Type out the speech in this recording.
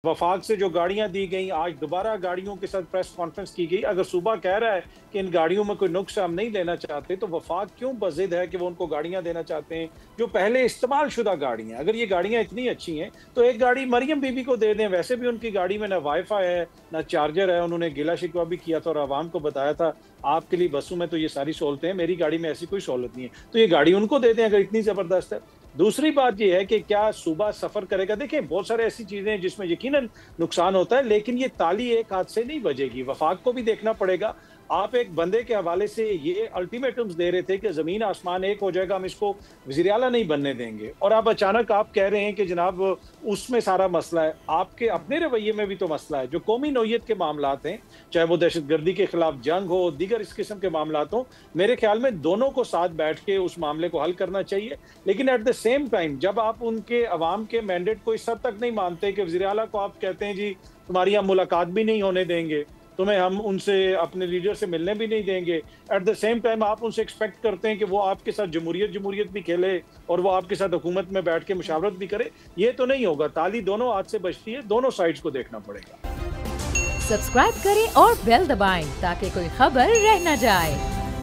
वफाक से जो गाड़ियां दी गई, आज दोबारा गाड़ियों के साथ प्रेस कॉन्फ्रेंस की गई। अगर सूबा कह रहा है कि इन गाड़ियों में कोई नुक्स हम नहीं लेना चाहते, तो वफाक क्यों बज़िद है कि वो उनको गाड़ियां देना चाहते हैं जो पहले इस्तेमाल शुदा गाड़ियां। अगर ये गाड़ियां इतनी अच्छी हैं तो एक गाड़ी मरियम बीबी को दे दें। वैसे भी उनकी गाड़ी में ना वाईफाई है ना चार्जर है। उन्होंने गिला शिकवा भी किया था और आवाम को बताया था आपके लिए बसों में तो ये सारी सहूलतें हैं, मेरी गाड़ी में ऐसी कोई सहूलत नहीं है। तो ये गाड़ी उनको दे दें अगर इतनी जबरदस्त है। दूसरी बात यह है कि क्या सूबा सफर करेगा। देखिए बहुत सारे ऐसी चीजें हैं जिसमें यकीनन नुकसान होता है, लेकिन ये ताली एक हाथ से नहीं बजेगी। वफाक को भी देखना पड़ेगा। आप एक बंदे के हवाले से ये अल्टीमेटम्स दे रहे थे कि जमीन आसमान एक हो जाएगा, हम इसको वजीर आला नहीं बनने देंगे, और अब अचानक आप कह रहे हैं कि जनाब उसमें सारा मसला है। आपके अपने रवैये में भी तो मसला है। जो कौमी नौयत के मामलात हैं, चाहे वो दहशतगर्दी के खिलाफ जंग हो, दीगर इस किस्म के मामलात हो, मेरे ख्याल में दोनों को साथ बैठ के उस मामले को हल करना चाहिए। लेकिन एट द सेम टाइम जब आप उनके अवाम के मैंडेट को इस हद तक नहीं मानते कि वज़ीर आला को आप कहते हैं जी तुम्हारी हम मुलाकात भी नहीं होने देंगे, तुम्हें हम उनसे अपने लीडर से मिलने भी नहीं देंगे, एट द सेम टाइम आप उनसे एक्सपेक्ट करते हैं कि वो आपके साथ जमहूरियत जमहूरियत भी खेले और वो आपके साथ हुकूमत में बैठ के मुशावरत भी करे, ये तो नहीं होगा। ताली दोनों हाथ से बजती है, दोनों साइड्स को देखना पड़ेगा। सब्सक्राइब करें और बेल दबाएं ताकि कोई खबर रह न जाए।